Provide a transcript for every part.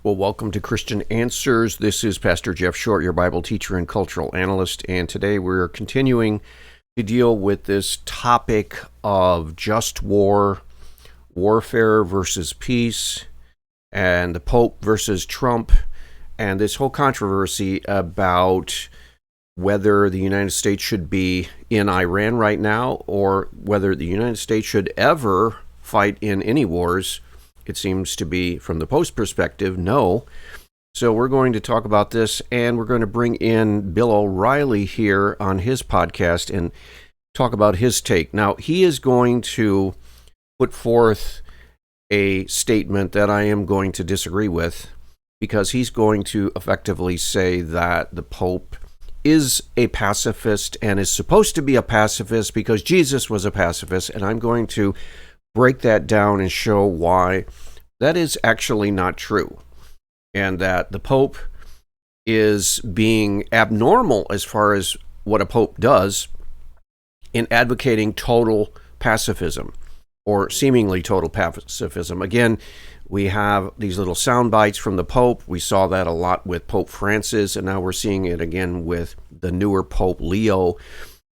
Well, welcome to Christian Answers. This is Pastor Jeff Short, your Bible teacher and cultural analyst, and today we're continuing to deal with this topic of just war, warfare versus peace, and the Pope versus Trump, and this whole controversy about whether the United States should be in Iran right now or whether the United States should ever fight in any wars. It seems to be, from the Post perspective, no. So we're going to talk about this, and we're going to bring in Bill O'Reilly here on his podcast and talk about his take. Now, he is going to put forth a statement that I am going to disagree with, because he's going to effectively say that the Pope is a pacifist and is supposed to be a pacifist because Jesus was a pacifist, and I'm going to break that down and show why that is actually not true, and that the Pope is being abnormal as far as what a Pope does in advocating total pacifism or seemingly total pacifism. Again, we have these little sound bites from the Pope. We saw that a lot with Pope Francis, and now we're seeing it again with the newer Pope Leo.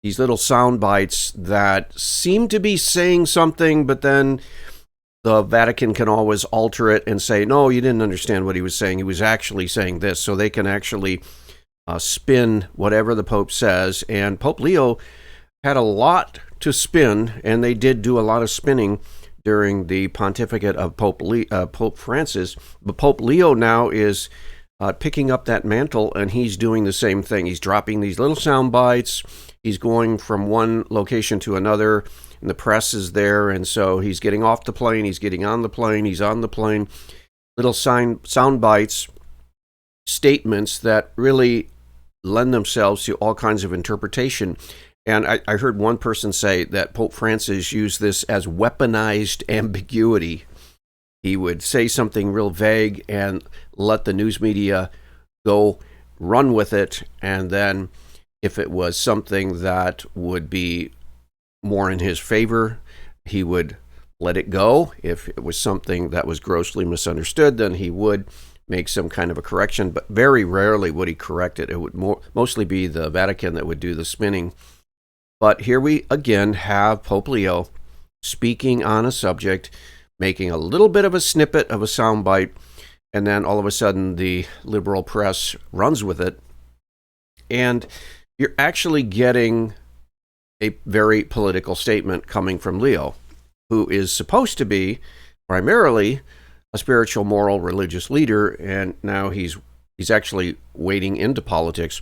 These little sound bites that seem to be saying something, but then the Vatican can always alter it and say, no, you didn't understand what he was saying. He was actually saying this. So they can actually spin whatever the Pope says. And Pope Leo had a lot to spin, and they did do a lot of spinning during the pontificate of Pope Francis. But Pope Leo now is picking up that mantle, and he's doing the same thing. He's dropping these little sound bites. He's going from one location to another, and the press is there, and so he's getting off the plane, he's getting on the plane, he's on the plane. Little sound bites, statements that really lend themselves to all kinds of interpretation. And I heard one person say that Pope Francis used this as weaponized ambiguity. He would say something real vague and let the news media go run with it, and then if it was something that would be more in his favor, he would let it go. If it was something that was grossly misunderstood, then he would make some kind of a correction, but very rarely would he correct it. It would mostly be the Vatican that would do the spinning. But here we again have Pope Leo speaking on a subject, making a little bit of a snippet of a soundbite, and then all of a sudden the liberal press runs with it. And you're actually getting a very political statement coming from Leo, who is supposed to be primarily a spiritual, moral, religious leader, and now he's actually wading into politics.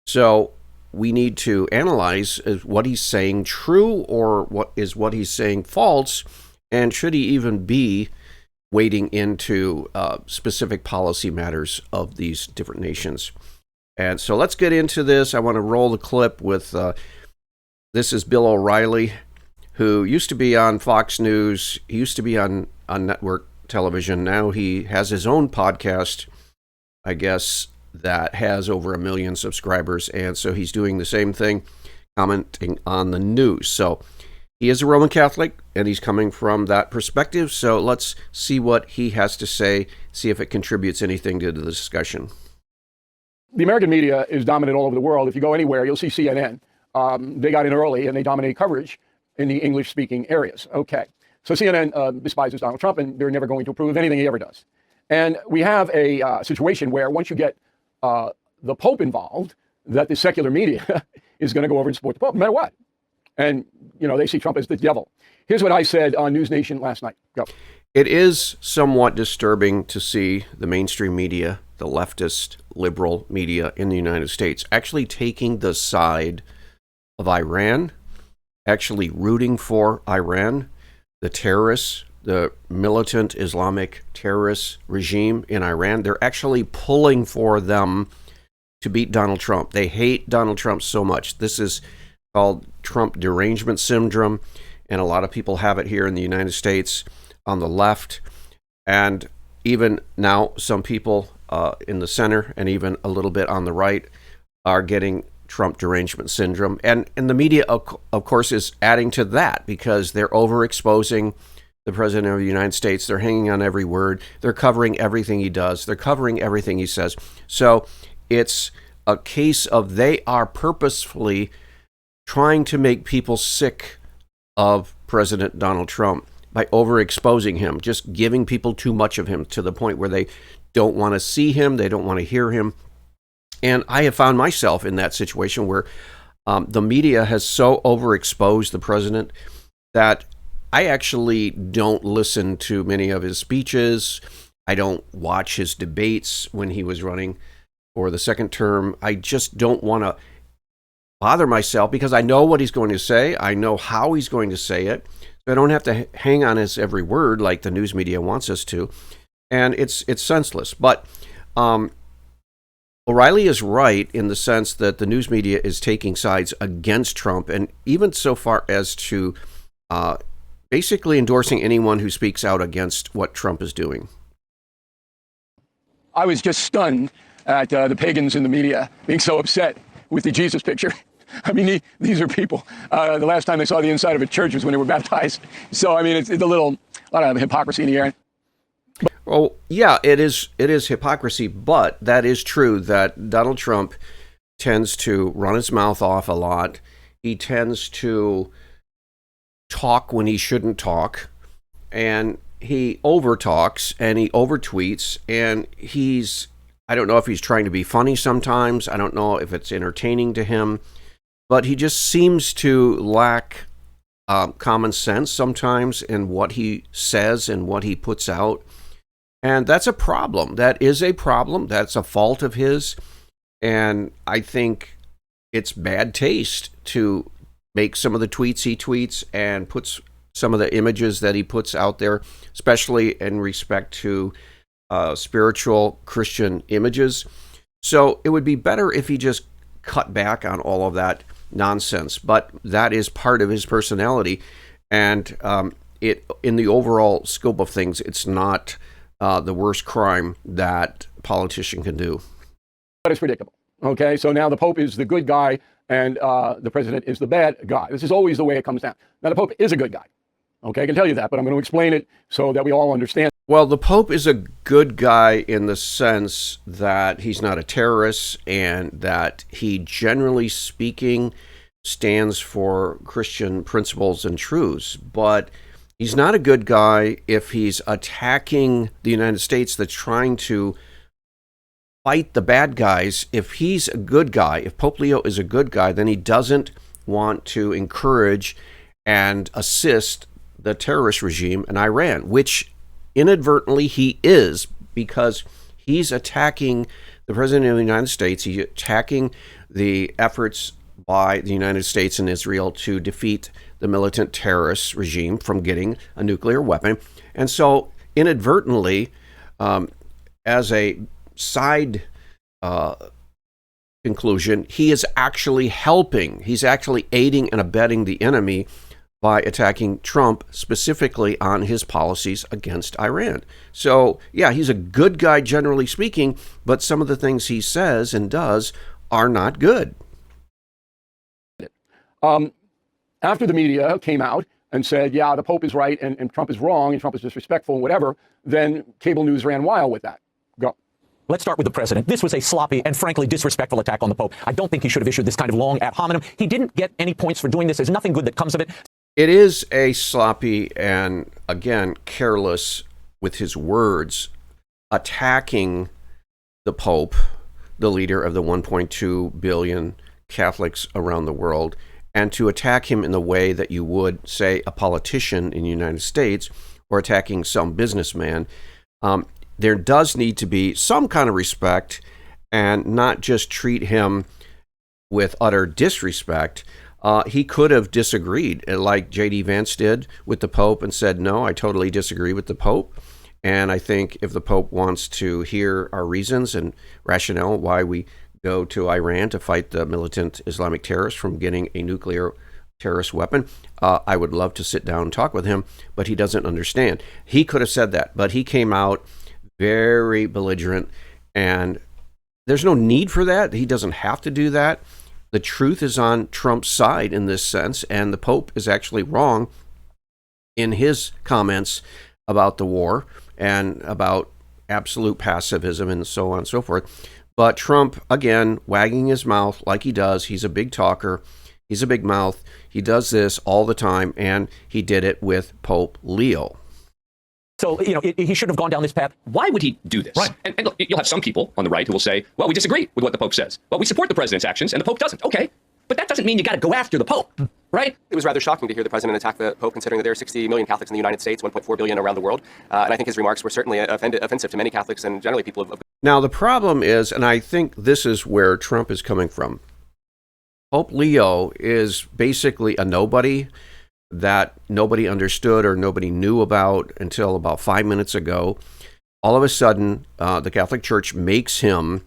So we need to analyze, is what he's saying true, or what he's saying false, and should he even be wading into specific policy matters of these different nations. And so let's get into this. I want to roll the clip with, this is Bill O'Reilly, who used to be on Fox News. He used to be on network television. Now he has his own podcast, I guess, that has over 1 million subscribers. And so he's doing the same thing, commenting on the news. So he is a Roman Catholic, and he's coming from that perspective. So let's see what he has to say, see if it contributes anything to the discussion. The American media is dominant all over the world. If you go anywhere, you'll see CNN. They got in early, and they dominate coverage in the English-speaking areas. Okay, so CNN despises Donald Trump, and they're never going to approve of anything he ever does. And we have a situation where once you get the Pope involved, that the secular media is going to go over and support the Pope, no matter what. And, you know, they see Trump as the devil. Here's what I said on News Nation last night. Go. It is somewhat disturbing to see the mainstream media, the leftist liberal media in the United States, actually taking the side of Iran, actually rooting for Iran, the terrorists, the militant Islamic terrorist regime in Iran. They're actually pulling for them to beat Donald Trump. They hate Donald Trump so much. This is called Trump derangement syndrome, and a lot of people have it here in the United States on the left, and even now some people in the center and even a little bit on the right are getting Trump derangement syndrome. And the media, of course, is adding to that because they're overexposing the President of the United States. They're hanging on every word. They're covering everything he does. They're covering everything he says. So it's a case of they are purposefully trying to make people sick of President Donald Trump by overexposing him, just giving people too much of him to the point where they don't want to see him, they don't want to hear him. And I have found myself in that situation where the media has so overexposed the president that I actually don't listen to many of his speeches. I don't watch his debates when he was running for the second term. I just don't want to bother myself because I know what he's going to say. I know how he's going to say it. So I don't have to hang on his every word like the news media wants us to. And it's senseless. But O'Reilly is right in the sense that the news media is taking sides against Trump, and even so far as to basically endorsing anyone who speaks out against what Trump is doing. I was just stunned at the pagans in the media being so upset with the Jesus picture. I mean, these are people. The last time they saw the inside of a church was when they were baptized. So, I mean, it's a lot of hypocrisy in the air. Oh, yeah, it is hypocrisy, but that is true that Donald Trump tends to run his mouth off a lot. He tends to talk when he shouldn't talk, and he overtalks and he overtweets, and I don't know if he's trying to be funny sometimes. I don't know if it's entertaining to him, but he just seems to lack common sense sometimes in what he says and what he puts out. And that's a problem. That is a problem. That's a fault of his. And I think it's bad taste to make some of the tweets he tweets and puts some of the images that he puts out there, especially in respect to spiritual Christian images. So it would be better if he just cut back on all of that nonsense. But that is part of his personality. And in the overall scope of things, it's not the worst crime that a politician can do. But it's predictable. Okay, so now the Pope is the good guy and the president is the bad guy. This is always the way it comes down. Now, the Pope is a good guy. Okay, I can tell you that, but I'm going to explain it so that we all understand. Well, the Pope is a good guy in the sense that he's not a terrorist and that he, generally speaking, stands for Christian principles and truths. But he's not a good guy if he's attacking the United States that's trying to fight the bad guys. If he's a good guy, if Pope Leo is a good guy, then he doesn't want to encourage and assist the terrorist regime in Iran, which inadvertently he is, because he's attacking the President of the United States. He's attacking the efforts by the United States and Israel to defeat the militant terrorist regime from getting a nuclear weapon. And so inadvertently, as a side conclusion, he is actually helping. He's actually aiding and abetting the enemy by attacking Trump specifically on his policies against Iran. So, yeah, he's a good guy generally speaking, but some of the things he says and does are not good. After the media came out and said, yeah, the Pope is right and Trump is wrong and Trump is disrespectful and whatever, then cable news ran wild with that. Go. Let's start with the president. This was a sloppy and frankly disrespectful attack on the Pope. I don't think he should have issued this kind of long ad hominem. He didn't get any points for doing this. There's nothing good that comes of it. It is a sloppy and, again, careless with his words, attacking the Pope, the leader of the 1.2 billion Catholics around the world, and to attack him in the way that you would, say, a politician in the United States or attacking some businessman. There does need to be some kind of respect and not just treat him with utter disrespect. He could have disagreed, like J.D. Vance did with the Pope and said, no, I totally disagree with the Pope. And I think if the Pope wants to hear our reasons and rationale why we go to Iran to fight the militant Islamic terrorists from getting a nuclear terrorist weapon, I would love to sit down and talk with him, but he doesn't understand. He could have said that, but he came out very belligerent, and there's no need for that. He doesn't have to do that. The truth is on Trump's side in this sense, and the Pope is actually wrong in his comments about the war and about absolute pacifism and so on and so forth. But Trump, again, wagging his mouth like he does. He's a big talker. He's a big mouth. He does this all the time, and he did it with Pope Leo. So, he should have gone down this path. Why would he do this? Right. And look, you'll have some people on the right who will say, well, we disagree with what the Pope says. Well, we support the president's actions, and the Pope doesn't. Okay. But that doesn't mean you got to go after the Pope, right? It was rather shocking to hear the president attack the Pope, considering that there are 60 million Catholics in the United States, 1.4 billion around the world. And I think his remarks were certainly offensive to many Catholics and generally people of... Now, the problem is, and I think this is where Trump is coming from, Pope Leo is basically a nobody that nobody understood or nobody knew about until about 5 minutes ago. All of a sudden, the Catholic Church makes him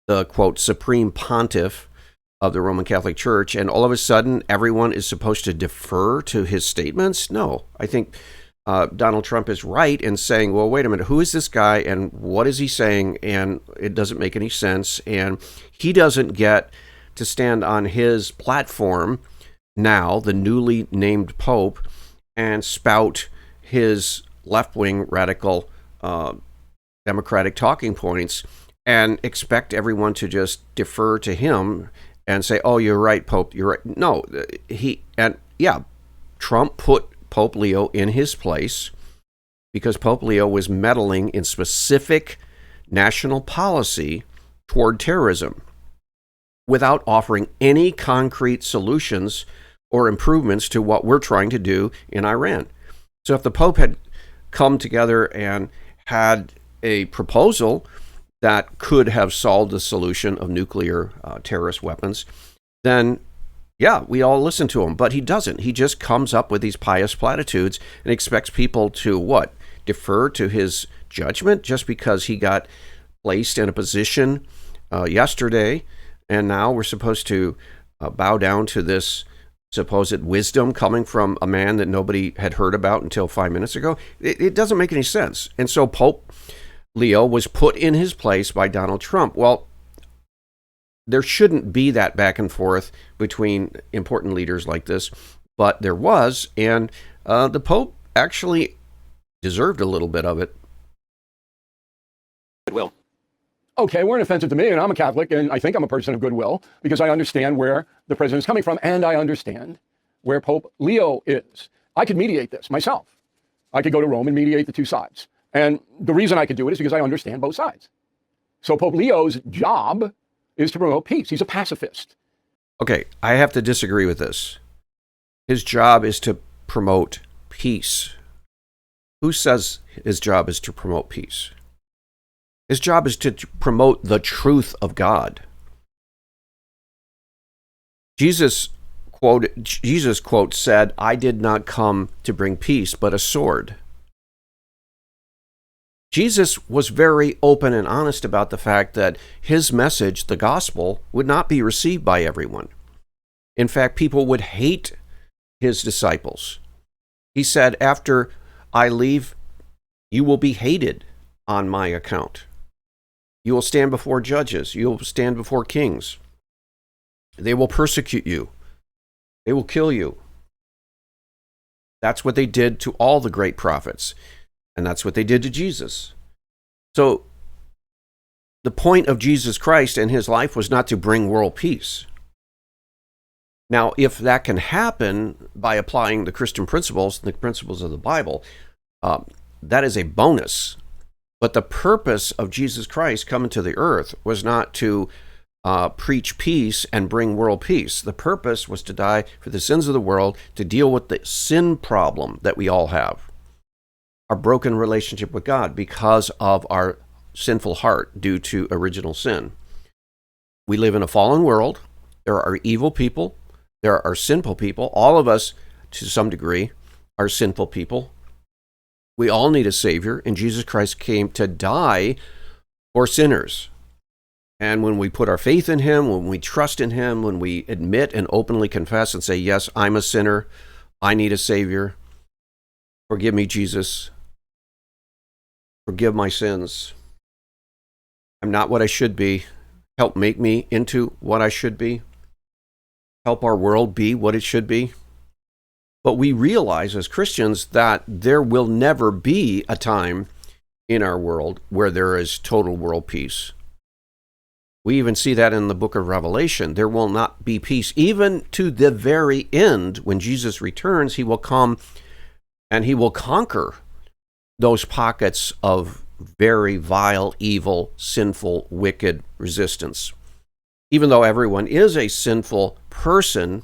the, quote, supreme pontiff of the Roman Catholic Church, and all of a sudden, everyone is supposed to defer to his statements? No. I think Donald Trump is right in saying, well, wait a minute, who is this guy, and what is he saying, and it doesn't make any sense, and he doesn't get to stand on his platform now, the newly named Pope, and spout his left-wing radical democratic talking points and expect everyone to just defer to him and say, oh, you're right, Pope, you're right. No, Trump put Pope Leo in his place because Pope Leo was meddling in specific national policy toward terrorism without offering any concrete solutions or improvements to what we're trying to do in Iran. So if the Pope had come together and had a proposal that could have solved the solution of nuclear terrorist weapons, then yeah, we all listen to him. But he doesn't. He just comes up with these pious platitudes and expects people to what? Defer to his judgment just because he got placed in a position yesterday, and now we're supposed to bow down to this supposed wisdom coming from a man that nobody had heard about until 5 minutes ago. It doesn't make any sense. And so Pope Leo was put in his place by Donald Trump. Well, there shouldn't be that back and forth between important leaders like this, but there was, and the Pope actually deserved a little bit of it. Goodwill. Okay, weren't offensive to me, and I'm a Catholic, and I think I'm a person of goodwill because I understand where the president is coming from, and I understand where Pope Leo is. I could mediate this myself. I could go to Rome and mediate the two sides. And the reason I could do it is because I understand both sides. So Pope Leo's job is to promote peace. He's a pacifist. Okay, I have to disagree with this. His job is to promote peace. Who says his job is to promote peace? His job is to promote the truth of God. Jesus quote said, I did not come to bring peace, but a sword. Jesus was very open and honest about the fact that his message, the gospel, would not be received by everyone. In fact, people would hate his disciples. He said, after I leave, you will be hated on my account. You will stand before judges. You will stand before kings. They will persecute you. They will kill you. That's what they did to all the great prophets. And that's what they did to Jesus. So the point of Jesus Christ and his life was not to bring world peace. Now, if that can happen by applying the Christian principles, the principles of the Bible, that is a bonus. But the purpose of Jesus Christ coming to the earth was not to preach peace and bring world peace. The purpose was to die for the sins of the world, to deal with the sin problem that we all have. Our broken relationship with God because of our sinful heart due to original sin. We live in a fallen world. There are evil people. There are sinful people. All of us, to some degree, are sinful people. We all need a Savior, and Jesus Christ came to die for sinners. And when we put our faith in him, when we trust in him, when we admit and openly confess and say, yes, I'm a sinner, I need a Savior, forgive me, Jesus. Forgive my sins. I'm not what I should be. Help make me into what I should be. Help our world be what it should be. But we realize as Christians that there will never be a time in our world where there is total world peace. We even see that in the book of Revelation. There will not be peace. Even to the very end, when Jesus returns, he will come and he will conquer those pockets of very vile, evil, sinful, wicked resistance. Even though everyone is a sinful person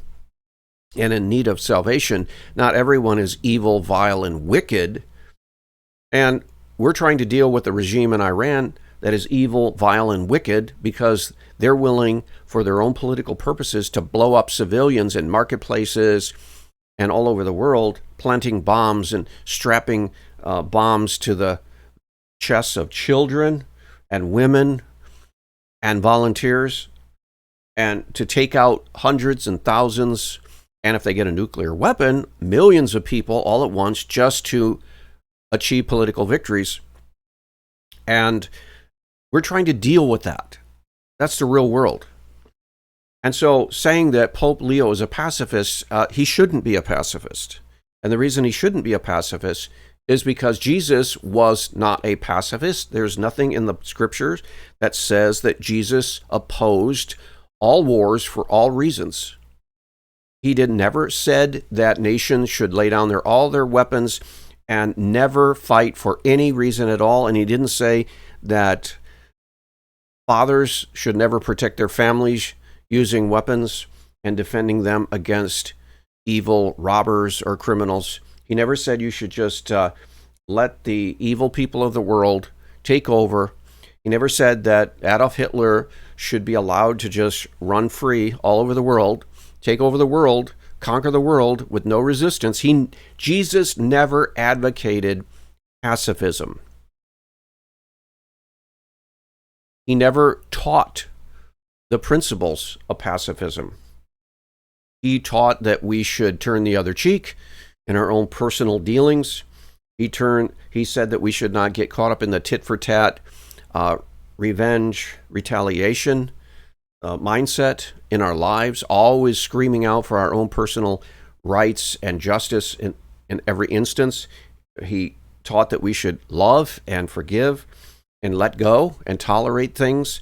and in need of salvation, not everyone is evil, vile, and wicked. And we're trying to deal with the regime in Iran that is evil, vile, and wicked because they're willing, for their own political purposes, to blow up civilians in marketplaces and all over the world, planting bombs and strapping bombs to the chests of children and women and volunteers, and to take out hundreds and thousands, and if they get a nuclear weapon, millions of people all at once just to achieve political victories. And we're trying to deal with that. That's the real world. And so saying that Pope Leo is a pacifist, he shouldn't be a pacifist. And the reason he shouldn't be a pacifist is because Jesus was not a pacifist. There's nothing in the scriptures that says that Jesus opposed all wars for all reasons. He never said that nations should lay down all their weapons and never fight for any reason at all. And he didn't say that fathers should never protect their families using weapons and defending them against evil robbers or criminals. He never said you should just let the evil people of the world take over. He never said that Adolf Hitler should be allowed to just run free all over the world, take over the world, conquer the world with no resistance. Jesus never advocated pacifism. He never taught the principles of pacifism. He taught that we should turn the other cheek in our own personal dealings. He said that we should not get caught up in the tit-for-tat, revenge, retaliation mindset in our lives, always screaming out for our own personal rights and justice in every instance. He taught that we should love and forgive and let go and tolerate things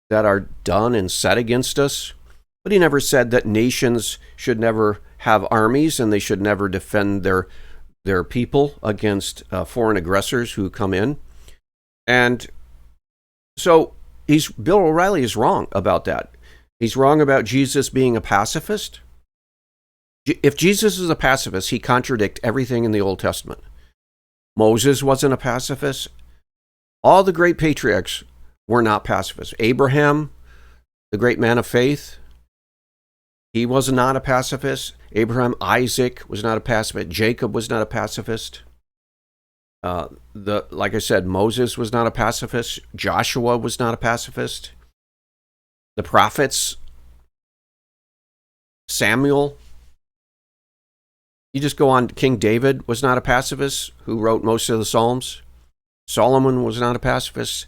that are done and said against us. But he never said that nations should never have armies and they should never defend their people against foreign aggressors who come in. And so Bill O'Reilly is wrong about that. He's wrong about Jesus being a pacifist. If Jesus is a pacifist, he contradicts everything in the Old Testament. Moses wasn't a pacifist. All the great patriarchs were not pacifists. Abraham, the great man of faith, he was not a pacifist. Isaac was not a pacifist. Jacob was not a pacifist. Like I said, Moses was not a pacifist. Joshua was not a pacifist. The prophets, Samuel. You just go on, King David was not a pacifist, who wrote most of the Psalms. Solomon was not a pacifist.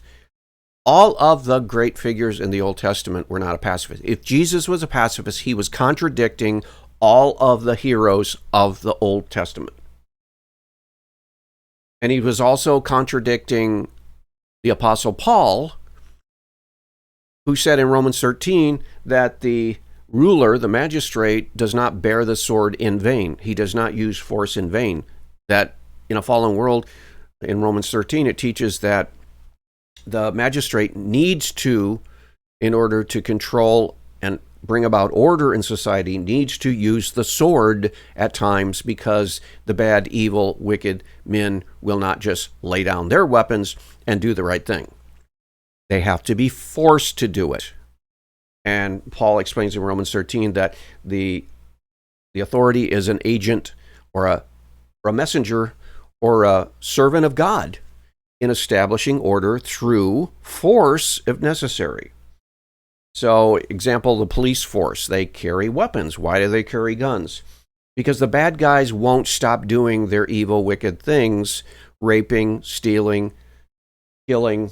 All of the great figures in the Old Testament were not a pacifist. If Jesus was a pacifist, he was contradicting all of the heroes of the Old Testament. And he was also contradicting the Apostle Paul, who said in Romans 13 that the ruler, the magistrate, does not bear the sword in vain. He does not use force in vain. That in a fallen world, in Romans 13, it teaches that the magistrate needs to, in order to control and bring about order in society, needs to use the sword at times, because the bad, evil, wicked men will not just lay down their weapons and do the right thing. They have to be forced to do it. And Paul explains in Romans 13 that the authority is an agent or a messenger or a servant of God in establishing order through force if necessary. So, example, the police force, they carry weapons. Why do they carry guns? Because the bad guys won't stop doing their evil, wicked things, raping, stealing, killing,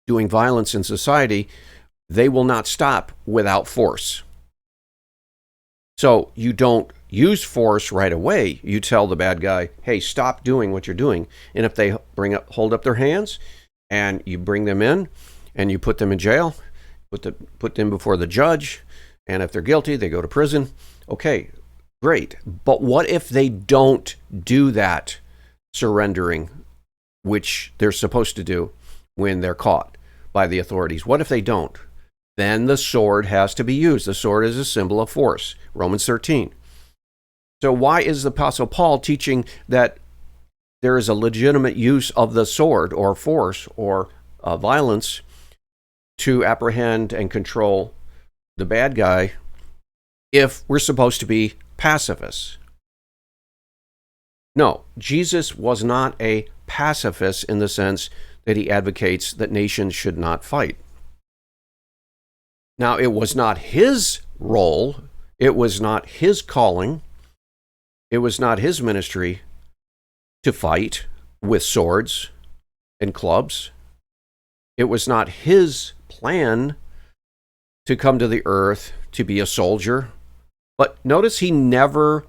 doing violence in society. They will not stop without force. So you don't use force right away. You tell the bad guy, hey, stop doing what you're doing. And if they hold up their hands, and you bring them in and you put them in jail, put them before the judge, and if they're guilty, they go to prison. Okay, great. But what if they don't do that surrendering, which they're supposed to do when they're caught by the authorities? What if they don't? Then the sword has to be used. The sword is a symbol of force. Romans 13. So why is the Apostle Paul teaching that there is a legitimate use of the sword or force or violence to apprehend and control the bad guy if we're supposed to be pacifists? No, Jesus was not a pacifist in the sense that he advocates that nations should not fight. Now, it was not his role, it was not his calling, it was not his ministry to fight with swords and clubs. It was not his plan to come to the earth to be a soldier. But notice he never,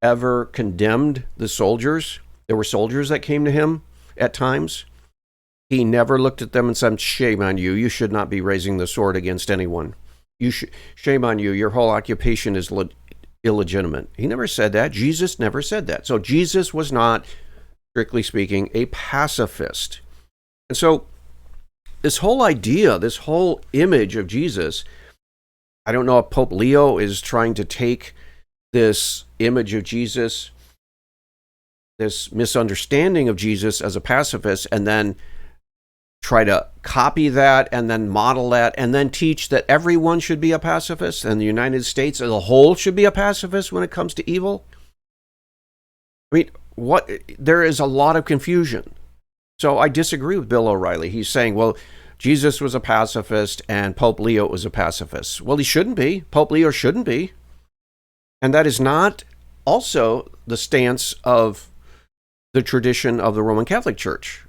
ever condemned the soldiers. There were soldiers that came to him at times. He never looked at them and said, shame on you. You should not be raising the sword against anyone. Shame on you. Your whole occupation is illegitimate. He never said that. Jesus never said that. So Jesus was not, strictly speaking, a pacifist. And so this whole idea, this whole image of Jesus, I don't know if Pope Leo is trying to take this image of Jesus, this misunderstanding of Jesus as a pacifist, and then try to copy that and then model that and then teach that everyone should be a pacifist and the United States as a whole should be a pacifist when it comes to evil. I mean, there is a lot of confusion. So I disagree with Bill O'Reilly. He's saying, well, Jesus was a pacifist and Pope Leo was a pacifist. Well, he shouldn't be. Pope Leo shouldn't be. And that is not also the stance of the tradition of the Roman Catholic Church,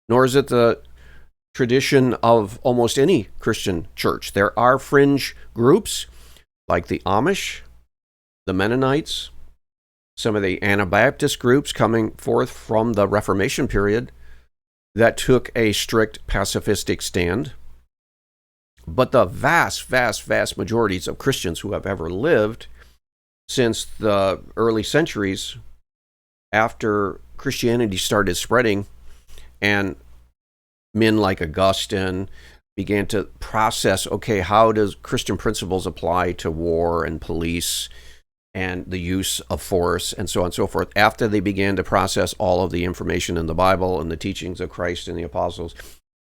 nor is it the tradition of almost any Christian church. There are fringe groups like the Amish, the Mennonites, some of the Anabaptist groups coming forth from the Reformation period that took a strict pacifistic stand. But the vast, vast, vast majorities of Christians who have ever lived since the early centuries after Christianity started spreading and men like Augustine began to process, okay, how does Christian principles apply to war and police and the use of force and so on and so forth. After they began to process all of the information in the Bible and the teachings of Christ and the apostles,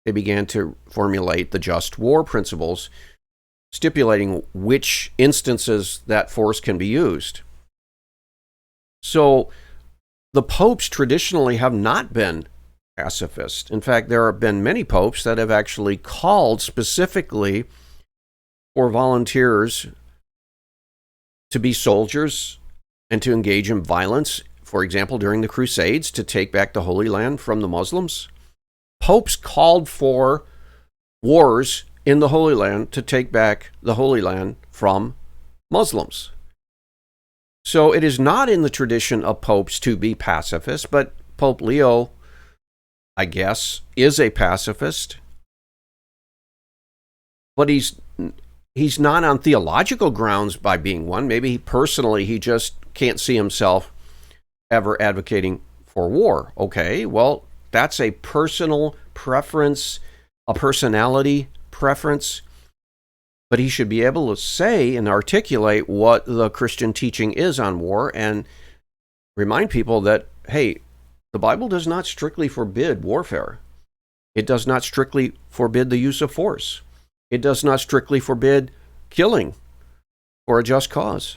they began to formulate the just war principles, stipulating which instances that force can be used. So the popes traditionally have not been pacifist. In fact, there have been many popes that have actually called specifically for volunteers to be soldiers and to engage in violence, for example, during the Crusades, to take back the Holy Land from the Muslims. Popes called for wars in the Holy Land to take back the Holy Land from Muslims. So it is not in the tradition of popes to be pacifists, but Pope Leo, I guess, is a pacifist. But he's not on theological grounds by being one. Maybe personally he just can't see himself ever advocating for war. Okay, well, that's a personal preference, a personality preference. But he should be able to say and articulate what the Christian teaching is on war and remind people that, hey, the Bible does not strictly forbid warfare. It does not strictly forbid the use of force. It does not strictly forbid killing for a just cause.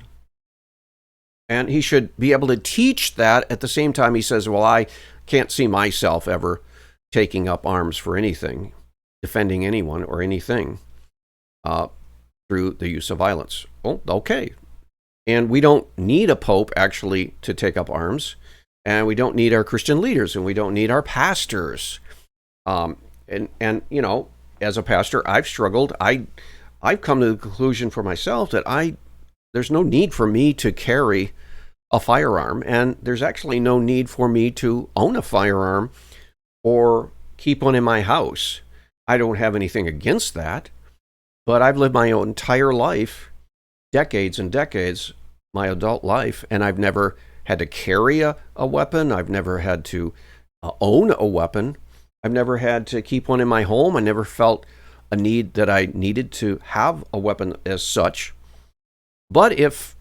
And he should be able to teach that at the same time he says, well, I can't see myself ever taking up arms for anything, defending anyone or anything through the use of violence. Well, okay. And we don't need a pope actually to take up arms. And we don't need our Christian leaders, and we don't need our pastors. And you know, as a pastor, I've struggled. I've come to the conclusion for myself that there's no need for me to carry a firearm, and there's actually no need for me to own a firearm or keep one in my house. I don't have anything against that, but I've lived my entire life, decades and decades, my adult life, and I've never had to carry a weapon. I've never had to own a weapon. I've never had to keep one in my home. I never felt a need that I needed to have a weapon as such. But if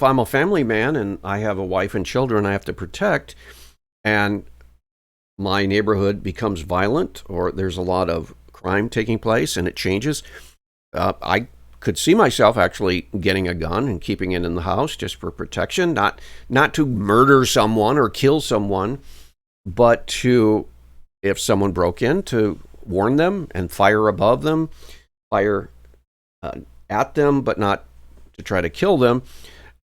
I'm a family man and I have a wife and children I have to protect, and my neighborhood becomes violent or there's a lot of crime taking place and it changes, I could see myself actually getting a gun and keeping it in the house just for protection, not to murder someone or kill someone, but to, if someone broke in, to warn them and fire above them, fire at them, but not to try to kill them.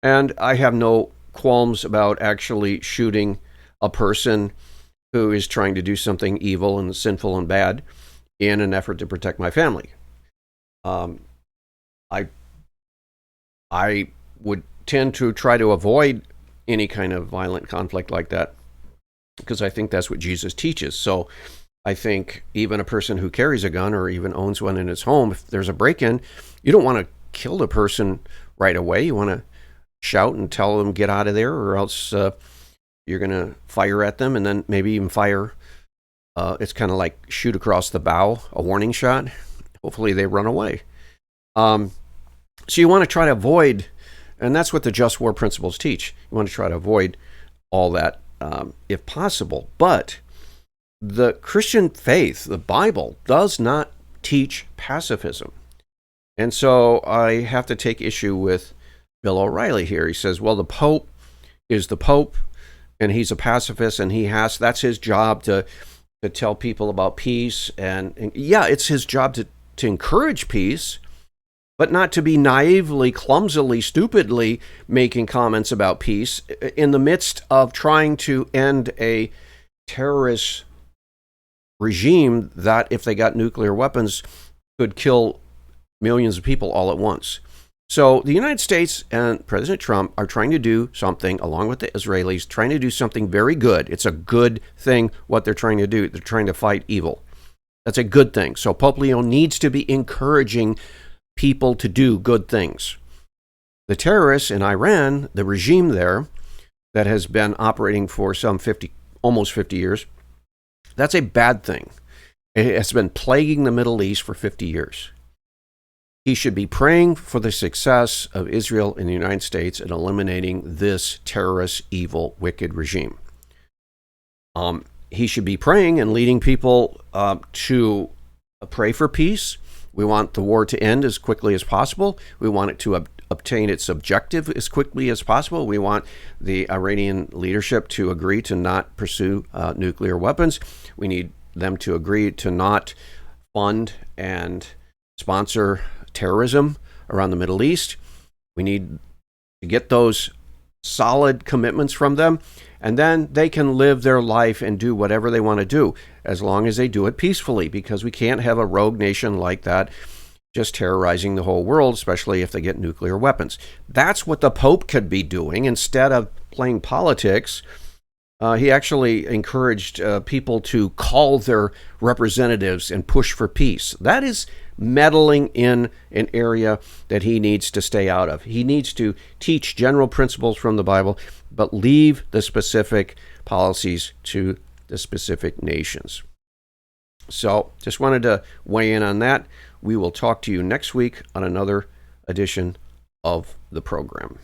And I have no qualms about actually shooting a person who is trying to do something evil and sinful and bad in an effort to protect my family. I would tend to try to avoid any kind of violent conflict like that because I think that's what Jesus teaches. So I think even a person who carries a gun or even owns one in his home, if there's a break-in, you don't want to kill the person right away. You want to shout and tell them get out of there, or else you're going to fire at them and then maybe even fire. It's kind of like shoot across the bow, a warning shot. Hopefully they run away. So you want to try to avoid, and that's what the just war principles teach. You want to try to avoid all that if possible. But the Christian faith, the Bible, does not teach pacifism. And so I have to take issue with Bill O'Reilly here. He says, well, the Pope is the Pope, and he's a pacifist, and that's his job to tell people about peace. And yeah, it's his job to encourage peace, but not to be naively, clumsily, stupidly making comments about peace in the midst of trying to end a terrorist regime that, if they got nuclear weapons, could kill millions of people all at once. So the United States and President Trump are trying to do something, along with the Israelis, trying to do something very good. It's a good thing what they're trying to do. They're trying to fight evil. That's a good thing. So Pope Leo needs to be encouraging people to do good things. The terrorists in Iran, the regime there that has been operating for almost 50 years, that's a bad thing. It has been plaguing the Middle East for 50 years. He should be praying for the success of Israel and the United States in eliminating this terrorist, evil, wicked regime. He should be praying and leading people to pray for peace. We want the war to end as quickly as possible. We want it to obtain its objective as quickly as possible. We want the Iranian leadership to agree to not pursue nuclear weapons. We need them to agree to not fund and sponsor terrorism around the Middle East. We need to get those solid commitments from them, and then they can live their life and do whatever they want to do, as long as they do it peacefully, because we can't have a rogue nation like that just terrorizing the whole world, especially if they get nuclear weapons. That's what the Pope could be doing instead of playing politics. He actually encouraged people to call their representatives and push for peace. That is meddling in an area that he needs to stay out of. He needs to teach general principles from the Bible, but leave the specific policies to the specific nations. So just wanted to weigh in on that. We will talk to you next week on another edition of the program.